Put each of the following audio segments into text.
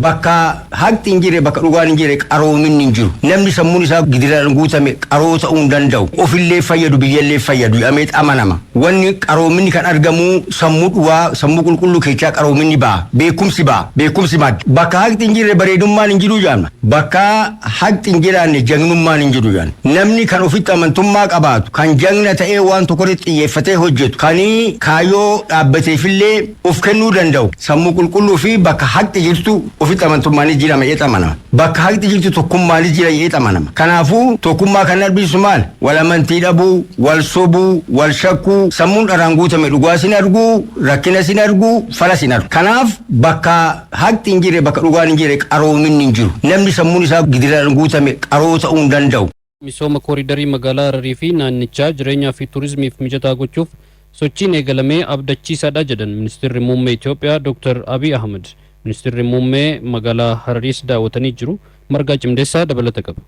bakka haqti injire bakka dhugaan injire qaroomin injiru namni sammuun isaa gidiraan guutame qaroo ta'uu danda'u ofillee fayyadu biyyallee fayyadu ameet amanama wanni qaroomin kan argamu sammuu dhugaa sammuu qulqulluu keessaa qaroomin baa beekumsi mad bakka haqti injire bareedummaan injiru jaamna bakka haqti injiraan jagnummaan injiru jaan namni kan ofitti amantummaa qabaatu kan jagna ta'ee waan tokkotti xiyyeeffatee hojjetu kanii kaayoo dhaabbateefillee of kennuu danda'u sammuu qulqulluu fi bakka haqti jirtu ofitti amantummaan jirama eexamanama bakka haqti jirtu tokkummaan jira eexamanama kanaafuu tokkummaa kan arbisu maal wal amantii dhabuu wal sobuu wal shakkuu sammuun dharaan guutame dhugaa sin argu rakkina sin argu fala sin argu kanaaf bakka haqti injire bakka dhugaan injire qaroomin injiru namni sammuun isaa gidiraan guutame qaroo ta'uu danda'u. Misooma kooriidarii magaalaa Hararii fi naannichaa jireenyaa fi turizimiif mijataa gochuuf sochiin eegalamee abdachiisaadha jedhan Ministeerri Muummee Itoophiyaa Dr. Abiy Ahmed. Ministeerri Muummee magaalaa Harariis daawwatanii jiru. Margaa Cimdeessaa dabalata qaba.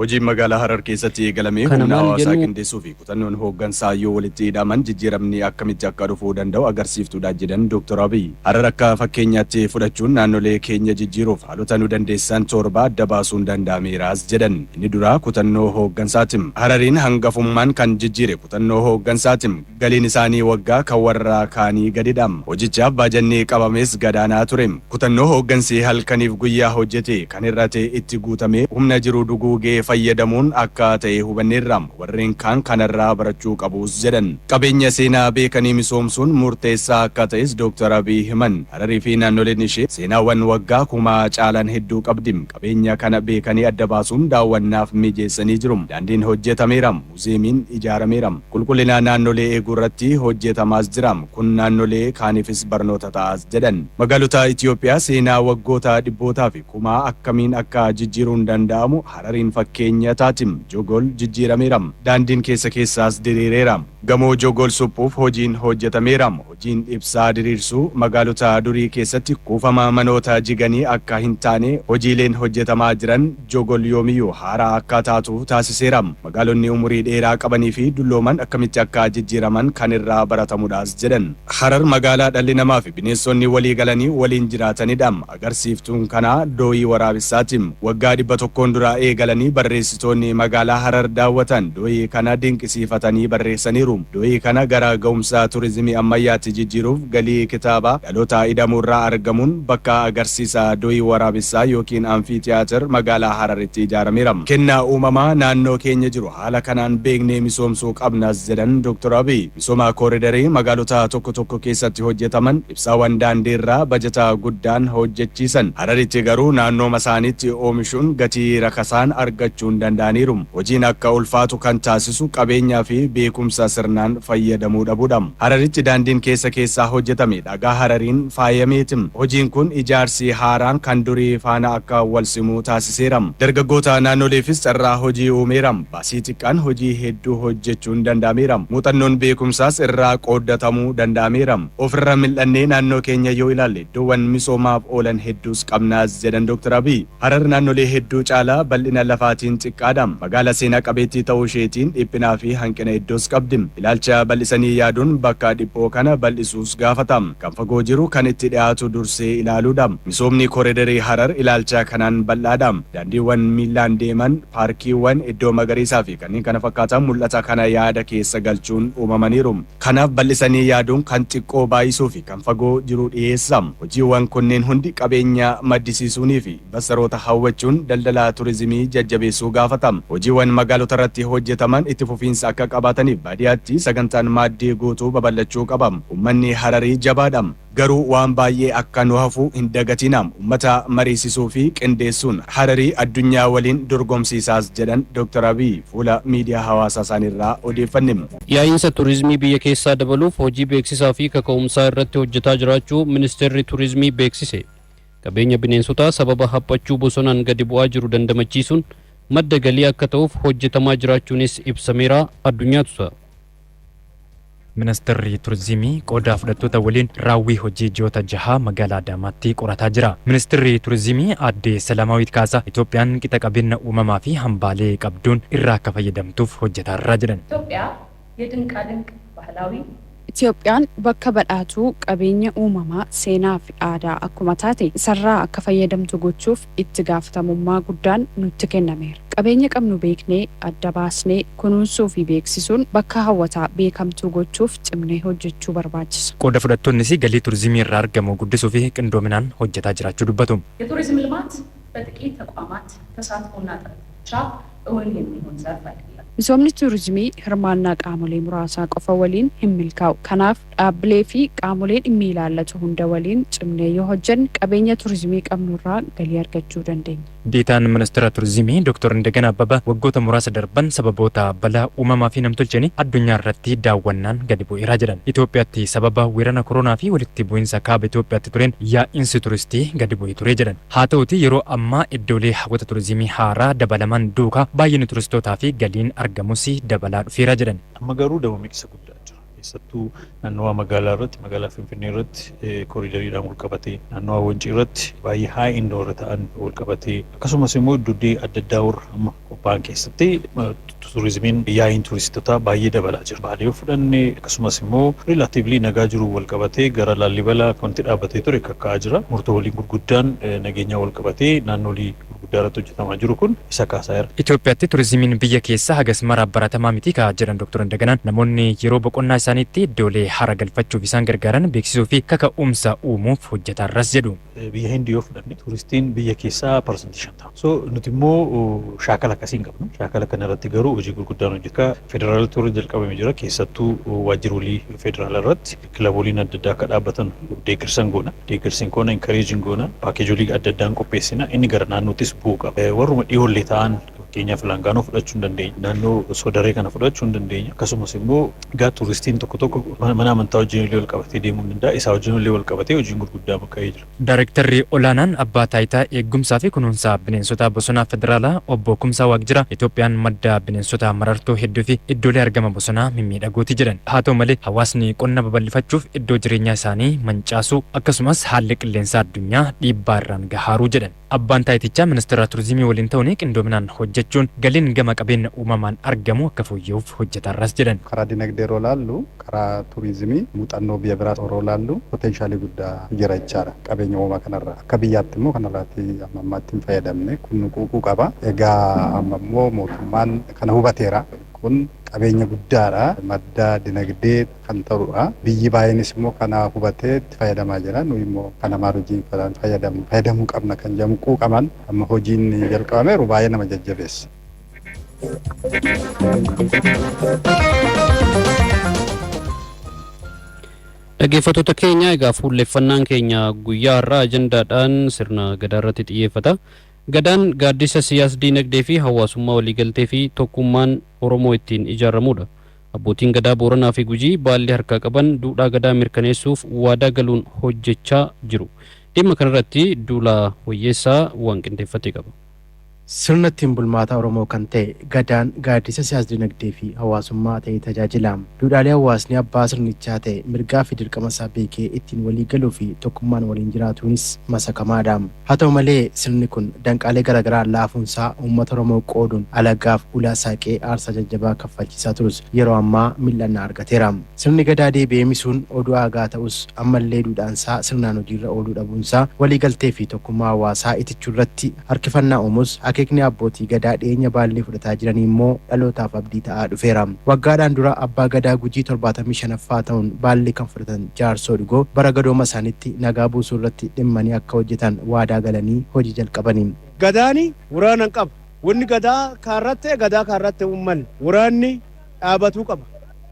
Hojii magaalaa Harar keessatti eegalamee humna hawaasaa qindeessuu fi kutannoon hooggansaa yoo walitti hidhaman jijjiiramni akkamitti akka dhufuu danda'u agarsiiftuudha jedhan Dr. Abiy. Harar akka fakkeenyaatti fudhachuun naannolee keenya jijjiiruuf haalota nu dandeessan torba adda baasuun danda'ameeraas jedhan. Inni dura kutannoo hooggansaatiin Harariin hangafummaan kan jijjiire kutannoo hooggansaatiin galiin isaanii waggaa kan warra kaanii gadidha. Hojichaaf baajannee qabames gadaanaa ture. Kutannoo hooggansii halkaniif guyyaa hojjete kan irratti itti guutame humna jiru duguugee fayyadamuun akka ta'e hubanneerra warreen kaan kanarraa barachuu qabus jedhan. Qabeenya seenaa beekanii misoomsuun murteessaa akka ta'es Dr. Abiy himan. Hararii fi naannoleen ishee seenaawwan waggaa kumaa caalan hedduu qabdi. Qabeenya kana beekanii adda baasuun daawwannaaf mijeessanii jiru. Daandiin hojjetameera, muuzeemiin ijaarameera. Qulqullina naannolee eeguu irratti hojjetamaas jira. Kun naannolee kaaniifis barnoota ta'as jedhan. Magaalota Itoophiyaa seenaa waggoota dhibbootaa fi kumaa akkamiin akka jijjiiruun danda'amu Harariin fakkeenya taatim Jogol jijjiirameera. Daandiin keessaas diriireera. Gamoo Jogol suphuuf hojiin hojjetameera. Hojiin ibsaa diriirsuu magaalota durii keessatti kuufama manoota jiganii akka hin taane hojiileen hojjetamaa jiran Jogol yoomiyyuu haaraa akka taatu taasiseera. Magaalonni umurii dheeraa qabanii fi dullooman akkamitti akka jijjiiraman kan irraa baratamuudhaas jedhan. Harar magaalaa dhalli namaa fi bineensonni walii galanii waliin jiraatanidha. Agarsiiftuun kana dooyii waraabessaati. Waggaa 100 dura eegalanii barreessitoonni magaalaa Harar daawwatan dooyii kana dinqisiifatanii barreessaniiru. Dooyii kana gara ga'umsa turizimii ammayyaatti jijjiiruuf galii kitaaba dhaloota idamurraa argamuun bakka agarsiisa dooyii waraabessaa yookiin amfiitiyaatir magaalaa Hararitti ijaarameera. Kennaa uumamaa naannoo keenya jiru haala kanaan beeknee misoomsuu qabnas jedhan Dr. Abiy. Misooma kooriidarii magaalota tokko keessatti hojjetaman ibsaawwan daandiirraa bajataa guddaan hojjechiisan. Hararitti garuu naannoo isaaniitti oomishuun gatii rakasaan argachuun danda'aniiru. Hojiin akka ulfaatu kan taasisu qabeenyaa fi beekumsa sirnaan fayyadamuu dhabuudha. Hararitti daandiin keessaa hojjetame dhagaa Harariin faayameetim. Hojiin kun ijaarsi haaraan kan durii faana akka wal simuu taasiseera. Dargaggoota naannoleefis carraa hojii uumeera. Baasii xiqqaan hojii hedduu hojjechuun danda'ameera. Muuxannoon beekumsaas irraa qooddatamuu danda'ameera. Ofirra mil'annee naannoo keenya yoo ilaalle iddoowwan misoomaaf oolan hedduus qabnaas jedhan Dr. Abiy. Harar naannolee hedduu caalaa bal'ina lafaatiin xiqqaadha. Magaalaa seenaa qabeettii ta'uu isheetiin dhiphinaa fi hanqina iddoos qabdi. Ilaalcha bal'isanii yaaduun bakka dhiphoo kana bal'isuus gaafata. Kan fagoo jiru kan itti dhiyaatu dursee ilaaluudha. Misoomni kooriidarii Harar ilaalcha kanaan bal'aadha. Daandiiwwan miilaan deeman, paarkiiwwan, iddoo magariisaa fi kanneen kana fakkaatan mul'ata kana yaada keessa galchuun uumamaniiru. Kanaaf bal'isanii yaaduun kan xiqqoo baay'isuu fi kan fagoo jiru dhiyeessa. Hojiiwwan kunneen hundi qabeenya maddisiisuunii fi basaroota hawwachuun daldala turizimii jajjabeessuu gaafata. Hojiiwwan magaalota irratti hojjetaman itti fufiinsa akka qabaataniif baadiyyaatti sagantaan maaddii guutuu babal'achuu qaba. Uummanni Hararii jabaadha. Garuu waan baay'ee akka nu hafu hin dagatina. Uummata mariisisuu fi qindeessuun Hararii addunyaa waliin dorgomsiisaas jedhan Dr. Abiy fuula miidiyaa hawaasaa isaaniirraa odeeffanne. Yaa'insa turizimii biyya keessaa dabaluuf hojii beeksisaa fi kaka'umsaa irratti hojjetaa jiraachuu Ministeerri Turizimii beeksise. Qabeenya bineensotaa sababa haphachuu bosonaan gadi bu'aa jiru dandamachiisuun madda galii akka ta'uuf hojjetamaa jiraachuunis ibsameera. Addunyaatu ta'a. Ministeerri Turizimii qooda fudhattoota waliin raawwii hojii ji'oota 6 magaalaa Adaamaatti qorataa jira. Ministeerri Turizimii Aadde Salamaawit Kaasaa Itoophiyaan qixa qabeenya uumamaa fi hambaalee qabduun irraa akka fayyadamtuuf hojjetaa jirra jedhan. ኢትዮጵያ የድንቃድንቅ ባህላዊ Itoophiyaan bakka badhaatuu qabeenya uumamaa seenaa fi aadaa akkuma taate isarraa akka fayyadamtu gochuuf itti gaafatamummaa guddaan nutti kennameera. Qabeenya qabnu beeknee adda baasnee kunuunsuu fi beeksisuun bakka hawwataa beekamtuu gochuuf cimnee hojjechuu barbaachisa. Qooda fudhattoonnis galii turizimii irraa argamu guddisuu fi qindoominaan hojjetaa jiraachuu dubbatu. የቱሪዝም ልማት በጥቂት ተቋማት ተሳትፎና ጥረት ብቻ እውን የሚሆን ዘርፍ አይደለም። Misoomni turizimii hirmaannaa qaamolee muraasaa qofa waliin hin milkaa'u. Kanaaf dhaabbilee fi qaamolee dhimmi ilaallatu hunda waliin cimnee yoo hojjenne qabeenya turizimii qabnurraa galii argachuu dandeenya. Deetaan ministeera turizimii Dr. Indagana Abbabaa waggoota muraasa darban sababoota balaa uumamaa fi namtolcheen addunyaa irratti daawwannaan gadi bu'eeraa jedhan. Itoophiyaatti sababa weerara koronaa fi walitti bu'iinsa kaaba Itoophiyaatti tureen yaa'insi turistii gadi bu'ee ture jedhan. Haa ta'uti yeroo ammaa iddoolee hawwata turizimii haaraa dabalaman duukaa baay'inni turistootaa fi galiin argamus dabalaa dhufeera jedhan. Amma garuu dammaqsa guddaa jira. Keessattuu naannoo magaalaa irratti magaalaa Finfinnee irratti kooriidariidhaan wal qabatee naannoo Wancii irratti baay'ee haa indoor ta'an wal qabatee akkasumas immoo iddoolee adda addaa warra amma qophaa'an keessatti turizimiin yaa'iin turistoota baay'ee dabalaa jira. Baalee fudhannee akkasumas immoo rilaatiivlii nagaa jiru wal qabatee gara Laallibalaa wanti dhaabbatee ture kakka'aa jira. Murtoowwan gurguddaan nageenyaa wal qabatee naannolee gurguddaa irratti hojjetamaa jiru kun isa kaasaa jira. Itoophiyaatti turizimiin biyya keessaa hagas maraa baratamaa miti kaa jedhan Dr. Indaganaan namoonni yeroo boqonnaa isaaniitti iddoolee hara galfachuuf isaan gargaaran beeksisuu fi kaka'umsa uumuuf hojjetaarras jedhu. Biyya Hindii yoo fudhanne turistiin biyya keessaa parsantii 50. So nuti immoo shaakala akkasii hin qabnu. Shaakala kana irratti garuu hojii gurguddaan hojjeta. Federaal tuurizimii jalqabamee jira. Keessattuu waajjiroolii federaal irratti kilabooliin adda addaa akka dhaabbatan deeggarsan goona. Deeggarsiin koona inkareejin goona. Paakeejolii adda addaan qopheessina. Inni gara naannoottis bu'uu qaba. Warruma dhiyoollee ta'an fakkeenyaaf Laangaanoo fudhachuu hin dandeenya. Naannoo Sodaree kana fudhachuu hin dandeenya. Akkasumas immoo egaa turistiin tokko tokko mana amantaa wajjin illee wal qabatee deemuu ni danda'a. Isaa wajjin illee wal qabatee hojiin gurguddaa bakka'ee jira. Daarektarri olaanaan abbaa taayitaa eegumsaa fi kunuunsaa bineensota bosonaa federaalaa obbo Kumsaa Waaqjiraa Itoophiyaan madda bineensota marartoo hedduu fi iddoolee argama bosonaa mimmiidhagooti jedhan. Haa ta'u malee hawaasni qonna babal'ifachuuf iddoo jireenyaa isaanii mancaasuu akkasumas haalli qilleensaa addunyaa dhiibbaa irraan gahaaruu jedhan. Abbaan taayitichaa ministeera turizimii waliin ta'uun qindoominaan hojjechuun galiin gama qabeenya uumamaan argamu akka fooyya'uuf hojjetaarras jedhan. Karaa dinagdee yeroo laallu karaa turizimii muuxannoo biyya biraa yeroo laallu poteenshaalii guddaa jira jechaadha qabeenya uumamaa kanarraa. Akka biyyaatti immoo kanarraatti amma ammaatti hin fayyadamne kun quuquu qaba. Egaa amma immoo mootummaan kana hubateera. Kun qabeenya guddaadha. Madda dinagdee kan ta'udha. Biyyi baay'eenis immoo kana hubatee itti fayyadamaa jira. Nuyi immoo kana maal hojiin fayyadamuu qabna kan jedhamu quuqaman amma hojiin jalqabameeru baay'ee nama jajjabeessa. Dhaggeeffattoota keenya egaa fuulleffannaan keenya guyyaa har'aa ajandaadhaan sirna gadaa irratti xiyyeeffata. Gadaan gaaddisa siyaas diinagdee fi hawaasummaa waliigaltee fi tokkummaan Oromoo ittiin ijaaramudha. Abbootiin gadaa Booranaa fi Gujii baalli harkaa qaban duudhaa gadaa mirkaneessuuf waadaa galuun hojjechaa jiru. Dhimma kanarratti duula wayyeessaa waan qindeeffatee qaba. Sirna ittiin bulmaata Oromoo kan ta'e gadaan gaaddisa siyaas dinagdee fi hawaasummaa ta'ee tajaajila. Duudhaalee hawaasni abbaa sirnichaa ta'e mirgaa fi dirqama isaa beekee ittiin walii galuu fi tokkummaan waliin jiraatuunis masakamaadha. Haa ta'u malee sirni kun danqaalee garaagaraa laafuunsaa uummata Oromoo qooduun alagaaf ulaa saaqee aarsaa jajjabaa kaffalchiisaa turus yeroo ammaa mil'annaa argateera. Sirni gadaa deebi'ee misuun oduu aagaa ta'us ammallee duudhaansaa sirnaan hojiirra ooluu dhabuunsaa waliigaltee fi tokkummaa hawaasaa itichuu irratti harkifannaa uumuus akeekni abbootii gadaa dhiyeenya baallee fudhataa jiranii immoo dhalootaaf abdii ta'aa dhufeera. Waggaadhaan dura abbaa gadaa Gujii 75ffaa ta'uun baallee kan fudhatan jaarsoo dhugoo bara gadooma isaaniitti nagaa buusuu irratti dhimmanii akka hojjetan waadaa galanii hojii jalqabanii. Gadaani waraana qaba. Wanni gadaa kaarratte uummanni waraanni dhaabatuu qaba.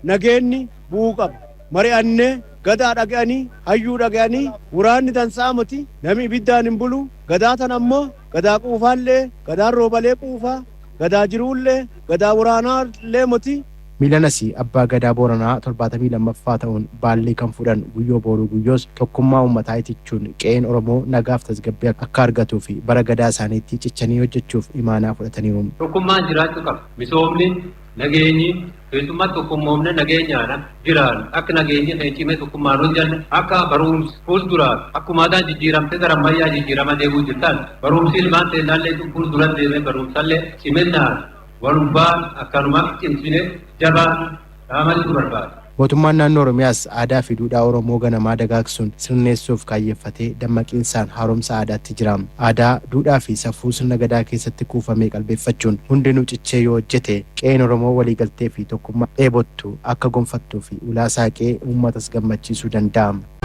Nageenyi bu'uu qaba. Mari'annee gadaa dhaga'anii hayyuu dhaga'anii waraanni dansaa miti namni ibiddaan hin bulu. Gadaa tan ammoo gadaa quufaallee gadaa roobalee quufaa gadaa jiruullee gadaa waraanaallee miti. Miilanasi abbaa gadaa Booranaa 72ffaa ta'uun baallee kan fudhan guyyoo booruu guyyoos tokkummaa uummataa itichuun qe'een Oromoo nagaaf tasgabbii akka argatuu fi bara gadaa isaaniitti cichanii hojjechuuf imaanaa fudhataniiru. Tokkummaan jiraachuu qaba. Misoomni nageenyi keessumaa tokkummoomne nageenyaadhaan jiraan akka nageenyi kan cimee tokkummaan hojjanne akka barumsi fuulduraa akkuma aadaan jijjiiramte gara ammayyaa jijjiirama deemuu jirtan barumsi ilmaan teennaallee fuulduran deemee barumsallee cimennaan walumbaan akkanuma cimsine jabaan dhaamanitu barbaada. Mootummaan naannoo Oromiyaas aadaa fi duudhaa Oromoo ganamaa dagaagsuun sirneessuuf kaayeffatee dammaqiinsaan haaromsa aadaatti jira. Aadaa, duudhaa fi safuu sirna gadaa keessatti kuufamee qalbeeffachuun hundinuu cichee yoo hojjete qe'een Oromoo waliigaltee fi tokkummaa dheebottu akka gonfattuu fi ulaa saaqee uummatas gammachiisuu danda'a.